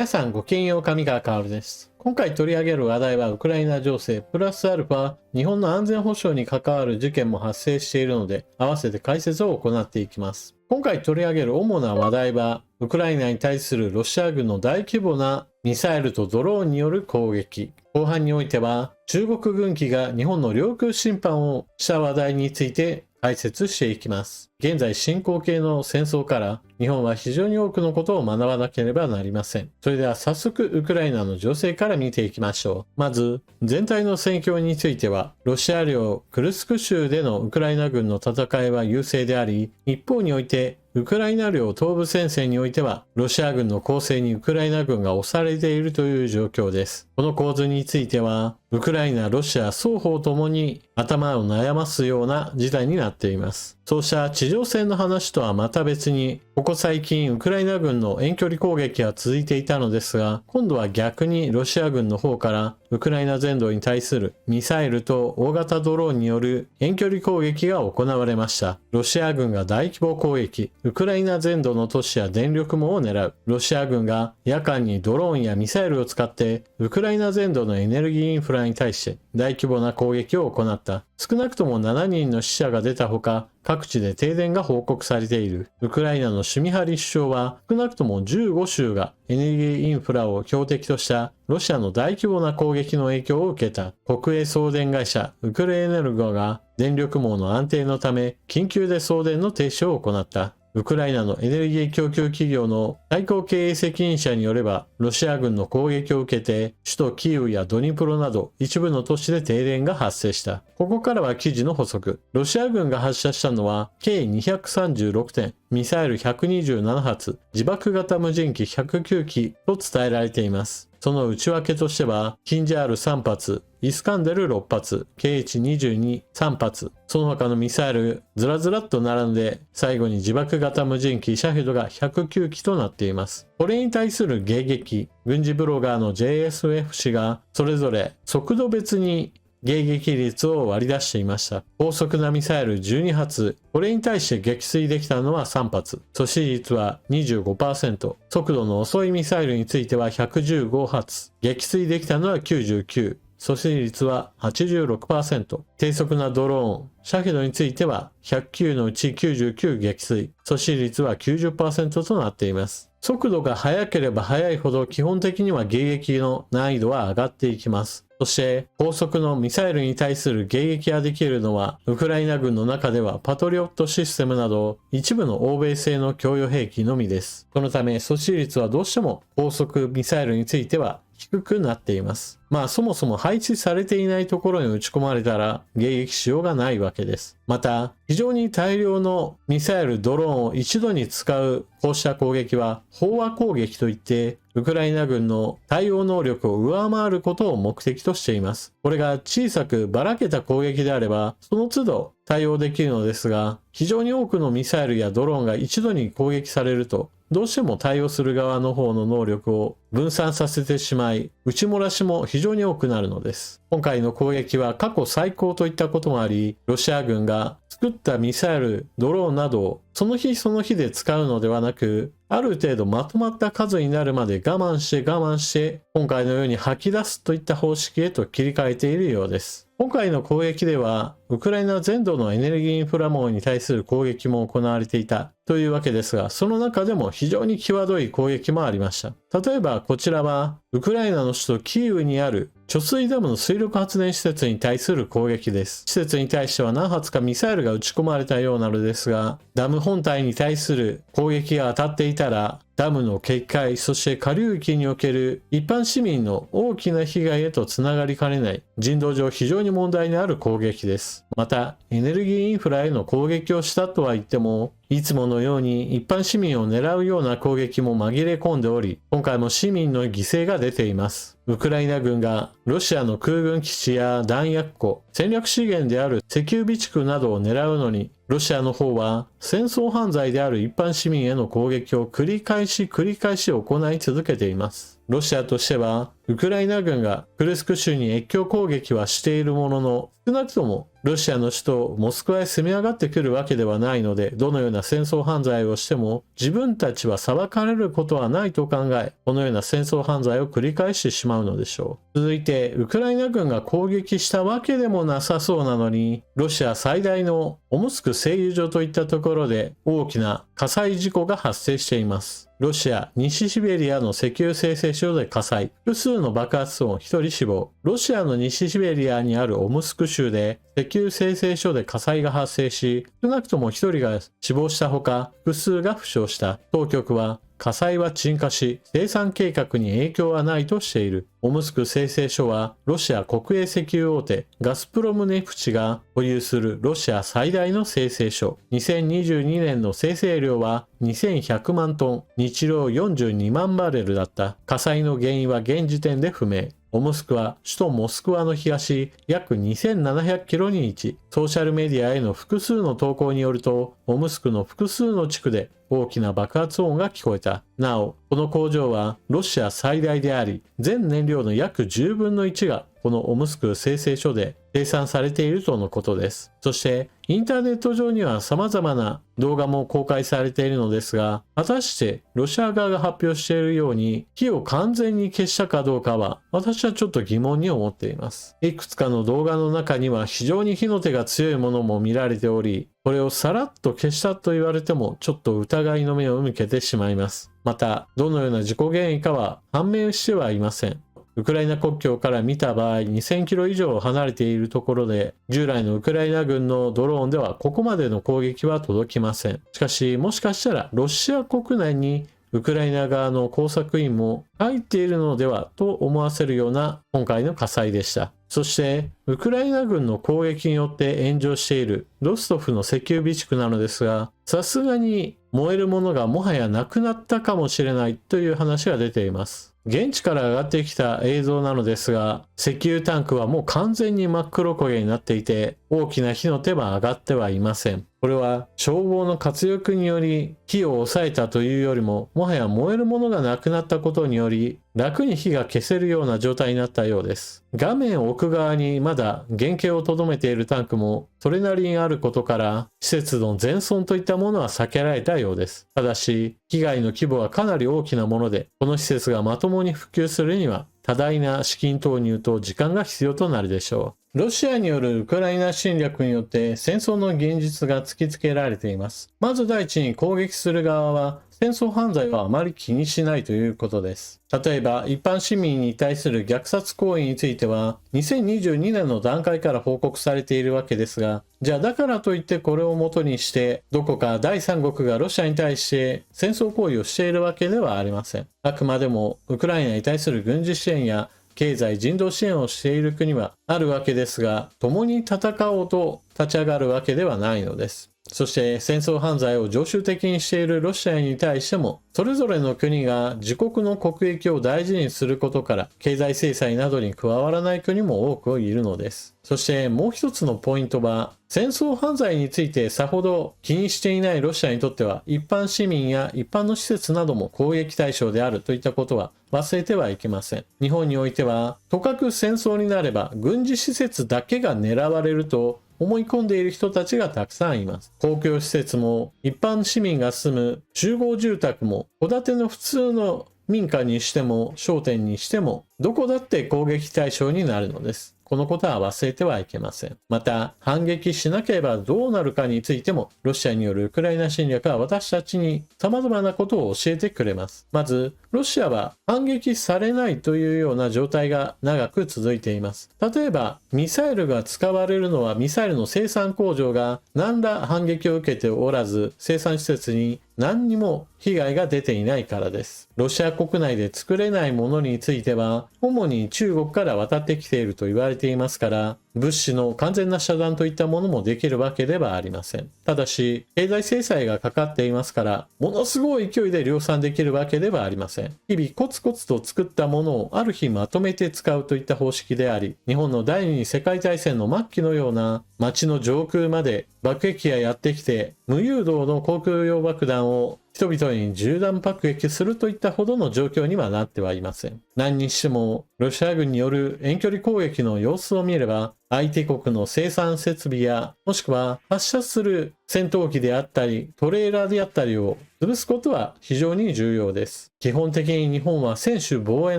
皆さんごきげんよう、上川薫です。今回取り上げる話題はウクライナ情勢プラスアルファ日本の安全保障に関わる事件も発生しているので、合わせて解説を行っていきます。今回取り上げる主な話題は、ウクライナに対するロシア軍の大規模なミサイルとドローンによる攻撃。後半においては、中国軍機が日本の領空侵犯をした話題について解説していきます。現在進行形の戦争から日本は非常に多くのことを学ばなければなりません。それでは早速ウクライナの情勢から見ていきましょう。まず全体の戦況については、ロシア領クルスク州でのウクライナ軍の戦いは優勢であり、一方においてウクライナ領東部戦線においてはロシア軍の攻勢にウクライナ軍が押されているという状況です。この構図についてはウクライナ、ロシア双方ともに頭を悩ますような事態になっています。そうした地上戦の話とはまた別に、ここ最近ウクライナ軍の遠距離攻撃が続いていたのですが、今度は逆にロシア軍の方からウクライナ全土に対するミサイルと大型ドローンによる遠距離攻撃が行われました。ロシア軍が大規模攻撃、ウクライナ全土の都市や電力網を狙う。ロシア軍が夜間にドローンやミサイルを使ってウクライナ全土のエネルギーインフラに対して大規模な攻撃を行った。少なくとも7人の死者が出たほか、各地で停電が報告されている。ウクライナのシュミハリ首相は、少なくとも15州がエネルギーインフラを標的としたロシアの大規模な攻撃の影響を受けた。国営送電会社ウクレエネルゴが電力網の安定のため緊急で送電の停止を行った。ウクライナのエネルギー供給企業の最高経営責任者によれば、ロシア軍の攻撃を受けて首都キーウやドニプロなど一部の都市で停電が発生した。ここからは記事の補足。ロシア軍が発射したのは計236点、ミサイル127発、自爆型無人機109機と伝えられています。その内訳としては、キンジャール3発、イスカンデル6発、KH-22 3発、その他のミサイルずらずらっと並んで、最後に自爆型無人機シャヘドが109機となっています。これに対する迎撃、軍事ブロガーの JSF 氏がそれぞれ速度別に迎撃率を割り出していました。高速なミサイル12発、これに対して撃墜できたのは3発。阻止率は 25%。速度の遅いミサイルについては115発。撃墜できたのは99。阻止率は 86%。低速なドローン、シャヘドについては109のうち99撃墜。阻止率は 90% となっています。速度が速ければ速いほど基本的には迎撃の難易度は上がっていきます。そして高速のミサイルに対する迎撃ができるのはウクライナ軍の中ではパトリオットシステムなど一部の欧米製の供与兵器のみです。そのため阻止率はどうしても高速ミサイルについては低くなっています。そもそも配置されていないところに撃ち込まれたら迎撃しようがないわけです。また、非常に大量のミサイル、ドローンを一度に使うこうした攻撃は飽和攻撃といって、ウクライナ軍の対応能力を上回ることを目的としています。これが小さくばらけた攻撃であれば、その都度対応できるのですが、非常に多くのミサイルやドローンが一度に攻撃されると、どうしても対応する側の方の能力を分散させてしまい、撃ち漏らしも非常に多くなるのです。今回の攻撃は過去最高といったこともあり、ロシア軍が作ったミサイル、ドローンなどをその日その日で使うのではなく、ある程度まとまった数になるまで我慢して、今回のように吐き出すといった方式へと切り替えているようです。今回の攻撃では、ウクライナ全土のエネルギーインフラ網に対する攻撃も行われていたというわけですが、その中でも非常に際どい攻撃もありました。例えばこちらは、ウクライナの首都キーウにある貯水ダムの水力発電施設に対する攻撃です。施設に対しては何発かミサイルが撃ち込まれたようなのですが、ダム本体に対する攻撃が当たっていたら、ダムの決壊、そして下流域における一般市民の大きな被害へとつながりかねない人道上非常に問題のある攻撃です。また、エネルギーインフラへの攻撃をしたとは言っても、いつものように一般市民を狙うような攻撃も紛れ込んでおり、今回も市民の犠牲が出ています。ウクライナ軍がロシアの空軍基地や弾薬庫、戦略資源である石油備蓄などを狙うのにロシアの方は戦争犯罪である一般市民への攻撃を繰り返し行い続けています。ロシアとしては、ウクライナ軍がクルスク州に越境攻撃はしているものの、少なくともロシアの首都モスクワへ攻め上がってくるわけではないので、どのような戦争犯罪をしても自分たちは裁かれることはないと考え、このような戦争犯罪を繰り返してしまうのでしょう。続いて、ウクライナ軍が攻撃したわけでもなさそうなのに、ロシア最大のオムスク製油所といったところで大きな火災事故が発生しています。ロシア西シベリアの石油精製所で火災、複数の爆発音、1人死亡。ロシアの西シベリアにあるオムスク州で石油精製所で火災が発生し、少なくとも1人が死亡したほか、複数が負傷した。当局は火災は鎮火し、生産計画に影響はないとしている。オムスク精製所は、ロシア国営石油大手ガスプロムネフチが保有するロシア最大の精製所。2022年の生成量は2100万トン、日量42万バレルだった。火災の原因は現時点で不明。オムスクは首都モスクワの東約2700キロに位置。ソーシャルメディアへの複数の投稿によると、オムスクの複数の地区で大きな爆発音が聞こえた。なお、この工場はロシア最大であり、全燃料の約10分の1がこのオムスク精製所で生産されているとのことです。そして、インターネット上には様々な動画も公開されているのですが、果たしてロシア側が発表しているように火を完全に消したかどうかは、私はちょっと疑問に思っています。いくつかの動画の中には非常に火の手が強いものも見られており、これをさらっと消したと言われてもちょっと疑いの目を向けてしまいます。また、どのような事故原因かは判明してはいません。ウクライナ国境から見た場合、2000キロ以上離れているところで、従来のウクライナ軍のドローンではここまでの攻撃は届きません。しかし、もしかしたらロシア国内にウクライナ側の工作員も入っているのではと思わせるような今回の火災でした。そして、ウクライナ軍の攻撃によって炎上しているロストフの石油備蓄なのですが、さすがに燃えるものがもはやなくなったかもしれないという話が出ています。現地から上がってきた映像なのですが、石油タンクはもう完全に真っ黒焦げになっていて、大きな火の手は上がってはいません。これは消防の活力により火を抑えたというよりも、もはや燃えるものがなくなったことにより、楽に火が消せるような状態になったようです。画面奥側にまだ原型をとどめているタンクもそれなりにあることから、施設の全損といったものは避けられたようです。ただし、被害の規模はかなり大きなもので、この施設がまともに復旧するには、多大な資金投入と時間が必要となるでしょう。ロシアによるウクライナ侵略によって戦争の現実が突きつけられています。まず第一に攻撃する側は戦争犯罪はあまり気にしないということです。例えば一般市民に対する虐殺行為については2022年の段階から報告されているわけですが、じゃあだからといってこれをもとにしてどこか第三国がロシアに対して戦争行為をしているわけではありません。あくまでもウクライナに対する軍事支援や経済人道支援をしている国はあるわけですが、共に戦おうと立ち上がるわけではないのです。そして戦争犯罪を常習的にしているロシアに対しても、それぞれの国が自国の国益を大事にすることから経済制裁などに加わらない国も多くいるのです。そしてもう一つのポイントは、戦争犯罪についてさほど気にしていないロシアにとっては、一般市民や一般の施設なども攻撃対象であるといったことは忘れてはいけません。日本においては、とかく戦争になれば軍事施設だけが狙われると思い込んでいる人たちがたくさんいます。公共施設も一般市民が住む集合住宅も戸建ての普通の民家にしても商店にしてもどこだって攻撃対象になるのです。このことは忘れてはいけません。また、反撃しなければどうなるかについても、ロシアによるウクライナ侵略は私たちに様々なことを教えてくれます。まず、ロシアは反撃されないというような状態が長く続いています。例えば、ミサイルが使われるのはミサイルの生産工場が何ら反撃を受けておらず、生産施設に何にも被害が出ていないからです。ロシア国内で作れないものについては、主に中国から渡ってきていると言われていますから、物資の完全な遮断といったものもできるわけではありません。ただし、経済制裁がかかっていますから、ものすごい勢いで量産できるわけではありません。日々コツコツと作ったものをある日まとめて使うといった方式であり、日本の第二次世界大戦の末期のような街の上空まで爆撃がやってきて、無誘導の航空用爆弾を人々に銃弾爆撃するといったほどの状況にはなってはいません。何にしても、ロシア軍による遠距離攻撃の様子を見れば、相手国の生産設備や、もしくは発射する戦闘機であったり、トレーラーであったりを潰すことは非常に重要です。基本的に日本は専守防衛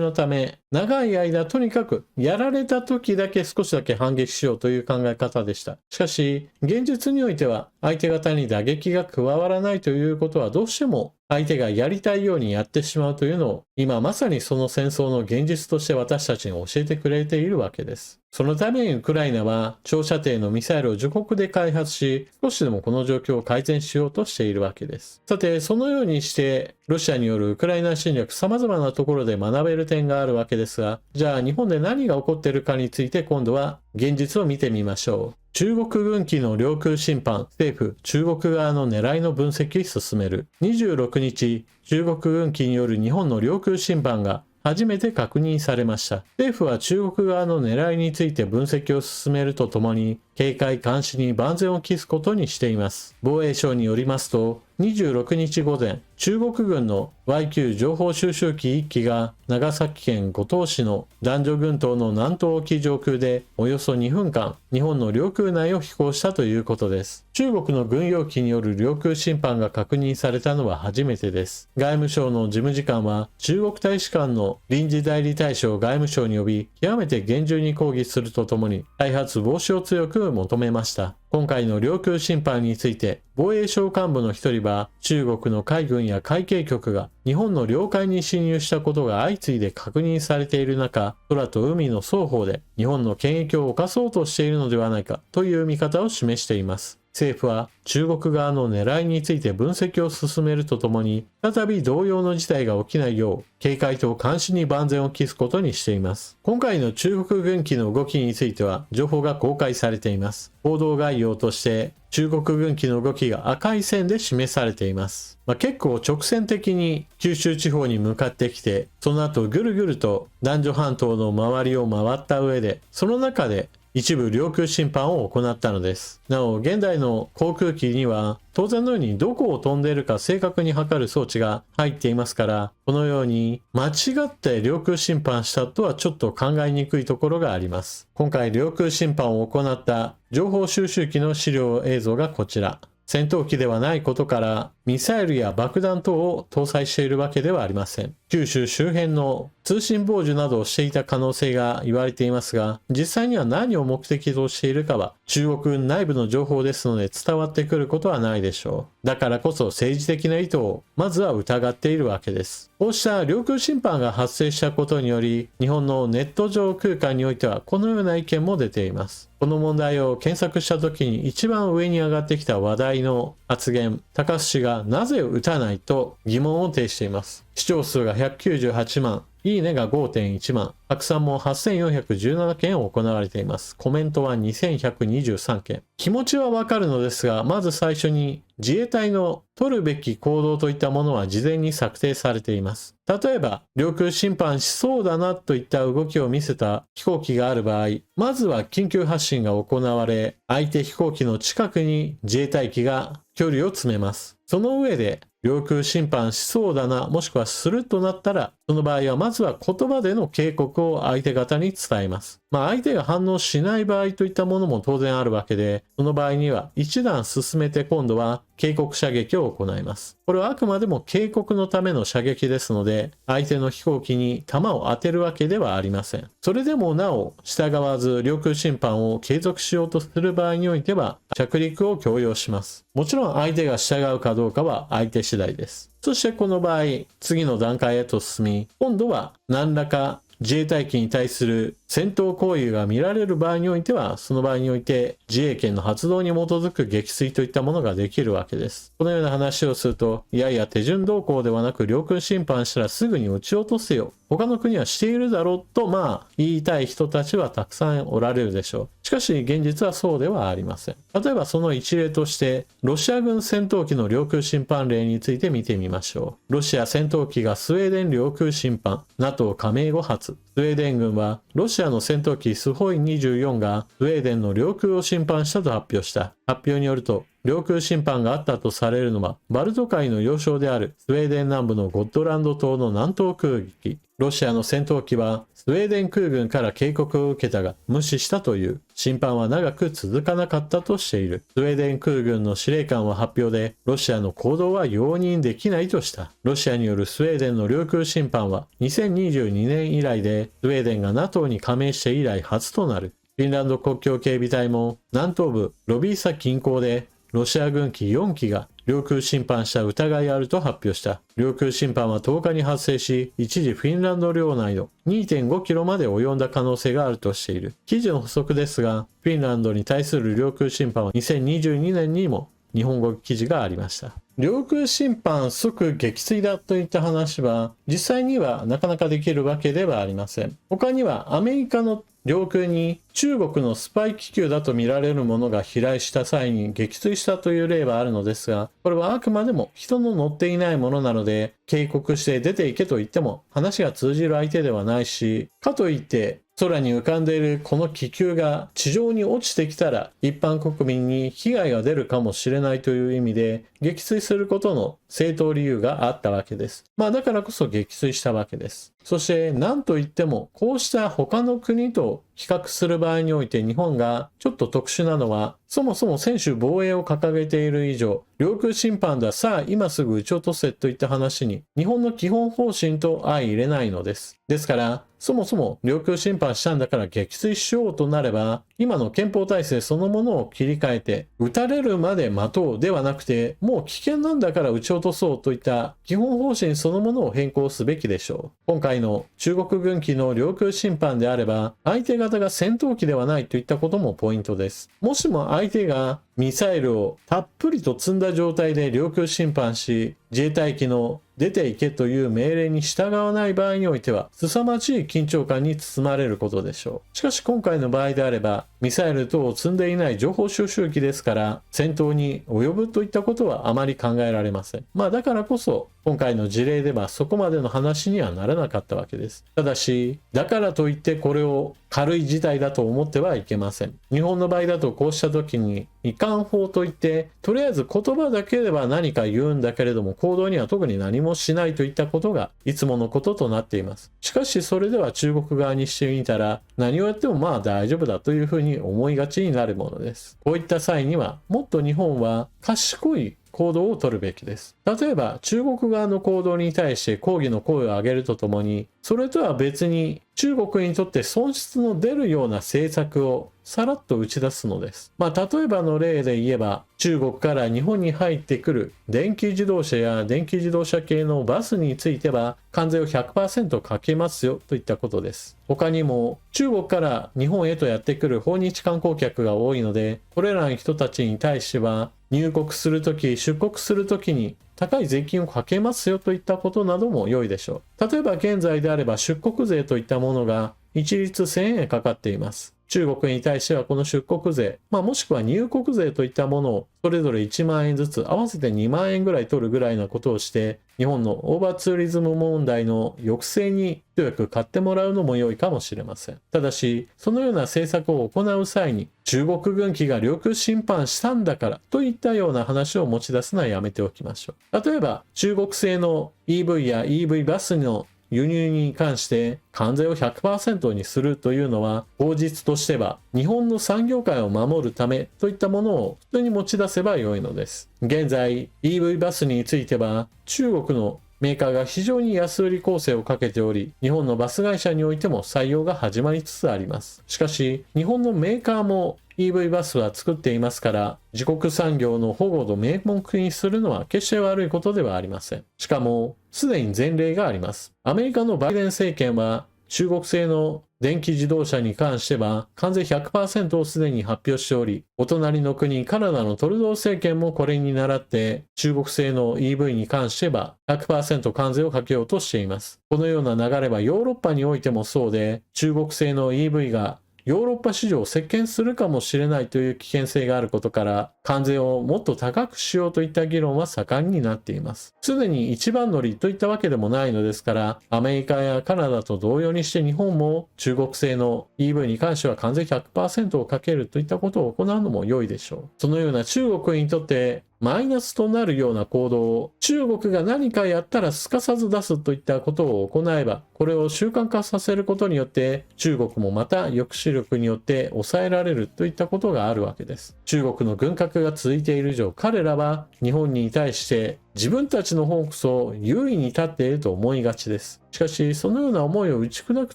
のため、長い間とにかくやられた時だけ少しだけ反撃しようという考え方でした。しかし、現実においては相手方に打撃が加わらないということはどうしても相手がやりたいようにやってしまうというのを今まさにその戦争の現実として私たちに教えてくれているわけです。そのためにウクライナは長射程のミサイルを自国で開発し、少しでもこの状況を改善しようとしているわけです。さて、そのようにしてロシアによるウクライナ侵略様々なところで学べる点があるわけですが、じゃあ日本で何が起こっているかについて今度は現実を見てみましょう。中国軍機の領空侵犯、政府、中国側の狙いの分析進める。26日、中国軍機による日本の領空侵犯が初めて確認されました。政府は中国側の狙いについて分析を進めるとともに、警戒監視に万全を期すことにしています。防衛省によりますと、26日午前、中国軍の Y9 情報収集機1機が長崎県五島市の男女群島の南東沖上空でおよそ2分間、日本の領空内を飛行したということです。中国の軍用機による領空侵犯が確認されたのは初めてです。外務省の事務次官は、中国大使館の臨時代理大使を外務省に呼び、極めて厳重に抗議するとともに、再発防止を強く求めました。今回の領空侵犯について、防衛省幹部の一人は、中国の海軍や海警局が日本の領海に侵入したことが相次いで確認されている中、空と海の双方で日本の権益を侵そうとしているのではないかという見方を示しています。政府は中国側の狙いについて分析を進めるとともに、再び同様の事態が起きないよう、警戒と監視に万全を期すことにしています。今回の中国軍機の動きについては、情報が公開されています。報道概要として、中国軍機の動きが赤い線で示されています。結構直線的に九州地方に向かってきて、その後ぐるぐると男女半島の周りを回った上で、その中で一部領空侵犯を行ったのです。なお、現代の航空機には当然のようにどこを飛んでいるか正確に測る装置が入っていますから、このように間違って領空侵犯したとはちょっと考えにくいところがあります。今回領空侵犯を行った情報収集機の資料映像がこちら。戦闘機ではないことからミサイルや爆弾等を搭載しているわけではありません。九州周辺の通信傍受などをしていた可能性が言われていますが、実際には何を目的としているかは中国内部の情報ですので伝わってくることはないでしょう。だからこそ政治的な意図をまずは疑っているわけです。こうした領空侵犯が発生したことにより、日本のネット上空間においてはこのような意見も出ています。この問題を検索した時に一番上に上がってきた話題の発言、高須氏がなぜ撃たないと疑問を呈しています。視聴数が198万、いいねが 5.1 万、拡散も8417件行われています。コメントは2123件。気持ちはわかるのですが、まず最初に自衛隊の取るべき行動といったものは事前に策定されています。例えば、領空侵犯しそうだなといった動きを見せた飛行機がある場合、まずは緊急発進が行われ、相手飛行機の近くに自衛隊機が距離を詰めます。その上で、領空侵犯しそうだな、もしくはするとなったら、その場合はまずは言葉での警告を相手方に伝えます。相手が反応しない場合といったものも当然あるわけで、その場合には一段進めて今度は警告射撃を行います。これはあくまでも警告のための射撃ですので、相手の飛行機に弾を当てるわけではありません。それでもなお従わず領空侵犯を継続しようとする場合においては、着陸を強要します。もちろん相手が従うかどうかは相手次第です。そしてこの場合、次の段階へと進み、今度は何らか自衛隊機に対する戦闘行為が見られる場合においては、その場合において自衛権の発動に基づく撃墜といったものができるわけです。このような話をすると、いやいや手順動向ではなく領空侵犯したらすぐに撃ち落とせよ。他の国はしているだろうと言いたい人たちはたくさんおられるでしょう。しかし現実はそうではありません。例えばその一例としてロシア軍戦闘機の領空侵犯例について見てみましょう。ロシア戦闘機がスウェーデン領空侵犯、 NATO 加盟後初。スウェーデン軍はロシアの戦闘機スホイ24がスウェーデンの領空を侵犯したと発表した。発表によると領空侵犯があったとされるのはバルト海の要衝であるスウェーデン南部のゴットランド島の南東空域。ロシアの戦闘機はスウェーデン空軍から警告を受けたが無視したという。侵犯は長く続かなかったとしている。スウェーデン空軍の司令官は発表でロシアの行動は容認できないとした。ロシアによるスウェーデンの領空侵犯は2022年以来でスウェーデンが NATO に加盟して以来初となる。フィンランド国境警備隊も南東部ロビーサ近郊でロシア軍機4機が領空侵犯した疑いあると発表した。領空侵犯は10日に発生し、一時フィンランド領内の 2.5 キロまで及んだ可能性があるとしている。記事の補足ですが、フィンランドに対する領空侵犯は2022年にも日本語記事がありました。領空侵犯即撃墜だといった話は実際にはなかなかできるわけではありません。他にはアメリカの領空に中国のスパイ気球だと見られるものが飛来した際に撃墜したという例はあるのですが、これはあくまでも人の乗っていないものなので、警告して出ていけと言っても話が通じる相手ではないし、かといって空に浮かんでいるこの気球が地上に落ちてきたら一般国民に被害が出るかもしれないという意味で撃墜することの正当理由があったわけです。だからこそ撃墜したわけです。そして何といってもこうした他の国と比較する場合において日本がちょっと特殊なのは、そもそも専守防衛を掲げている以上、領空侵犯だ、さあ今すぐ撃ち落とせといった話に日本の基本方針と相入れないのです。ですからそもそも領空侵犯したんだから撃墜しようとなれば、今の憲法体制そのものを切り替えて撃たれるまで待とうではなくて、もう危険なんだから撃ち落とそうといった基本方針そのものを変更すべきでしょう。今回の中国軍機の領空侵犯であれば相手方が戦闘機ではないといったこともポイントです。もしも相手がミサイルをたっぷりと積んだ状態で領空侵犯し、自衛隊機の出ていけという命令に従わない場合においては凄まじい緊張感に包まれることでしょう。しかし今回の場合であればミサイル等を積んでいない情報収集機ですから、戦闘に及ぶといったことはあまり考えられません。だからこそ今回の事例ではそこまでの話にはならなかったわけです。ただしだからといってこれを軽い事態だと思ってはいけません。日本の場合だとこうした時に遺憾法といってとりあえず言葉だけでは何か言うんだけれども行動には特に何もしないといったことがいつものこととなっています。しかしそれでは中国側にしてみたら何をやっても大丈夫だというふうに思いがちになるものです。こういった際にはもっと日本は賢い行動を取るべきです。例えば中国側の行動に対して抗議の声を上げるとともに、それとは別に中国にとって損失の出るような政策をさらっと打ち出すのです。例えばの例で言えば、中国から日本に入ってくる電気自動車や電気自動車系のバスについては関税を 100% かけますよといったことです。他にも中国から日本へとやってくる訪日観光客が多いので、これらの人たちに対しては入国するとき、出国するときに高い税金をかけますよといったことなども良いでしょう。例えば現在であれば出国税といったものが一律1000円かかっています。中国に対してはこの出国税、もしくは入国税といったものをそれぞれ1万円ずつ合わせて2万円ぐらい取るぐらいなことをして、日本のオーバーツーリズム問題の抑制に一役買ってもらうのも良いかもしれません。ただしそのような政策を行う際に中国軍機が領空侵犯したんだからといったような話を持ち出すのはやめておきましょう。例えば中国製の EV や EV バスの輸入に関して関税を 100% にするというのは口実としては日本の産業界を守るためといったものを普通に持ち出せば良いのです。現在 EV バスについては中国のメーカーが非常に安売り攻勢をかけており、日本のバス会社においても採用が始まりつつあります。しかし日本のメーカーも EV バスは作っていますから、自国産業の保護の名目にするのは決して悪いことではありません。しかもすでに前例があります。アメリカのバイデン政権は中国製の電気自動車に関しては関税 100% をすでに発表しており、お隣の国カナダのトルドー政権もこれに倣って中国製の EV に関しては 100% 関税をかけようとしています。このような流れはヨーロッパにおいてもそうで、中国製の EV がヨーロッパ市場を席巻するかもしれないという危険性があることから、関税をもっと高くしようといった議論は盛んになっています。すでに一番乗りといったわけでもないのですから、アメリカやカナダと同様にして日本も中国製の EV に関しては関税 100% をかけるといったことを行うのも良いでしょう。そのような中国にとってマイナスとなるような行動を中国が何かやったらすかさず出すといったことを行えば、これを習慣化させることによって中国もまた抑止力によって抑えられるといったことがあるわけです。中国の軍拡が続いている以上、彼らは日本に対して自分たちの方こそ優位に立っていると思いがちです。しかしそのような思いを打ち砕く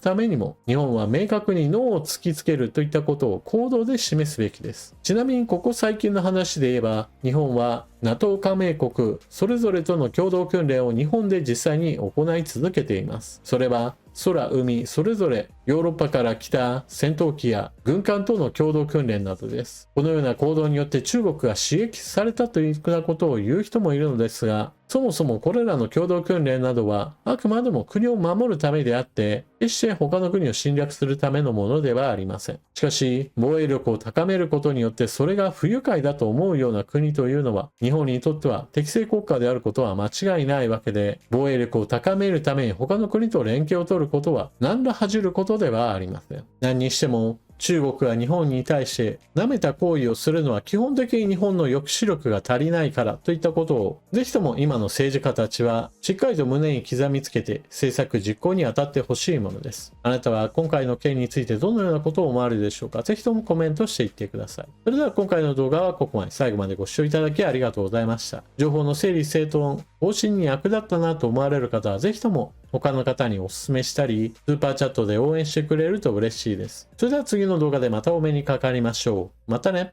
ためにも日本は明確にノーを突きつけるといったことを行動で示すべきです。ちなみにここ最近の話で言えば、日本は NATO 加盟国それぞれとの共同訓練を日本で実際に行い続けています。それは空、海、それぞれヨーロッパから来た戦闘機や軍艦との共同訓練などです。このような行動によって中国が刺激されたというようなことを言う人もいるのですが、そもそもこれらの共同訓練などはあくまでも国を守るためであって、決して他の国を侵略するためのものではありません。しかし、防衛力を高めることによってそれが不愉快だと思うような国というのは、日本にとっては適正国家であることは間違いないわけで、防衛力を高めるために他の国と連携を取ることは何ら恥じることではありません。何にしても、中国が日本に対して舐めた行為をするのは基本的に日本の抑止力が足りないからといったことを、ぜひとも今の政治家たちはしっかりと胸に刻みつけて政策実行に当たってほしいものです。あなたは今回の件についてどのようなことを思われるでしょうか。ぜひともコメントしていってください。それでは今回の動画はここまで。最後までご視聴いただきありがとうございました。情報の整理整頓、方針に役立ったなと思われる方はぜひとも他の方にお勧めしたり、スーパーチャットで応援してくれると嬉しいです。それでは次の動画でまたお目にかかりましょう。またね。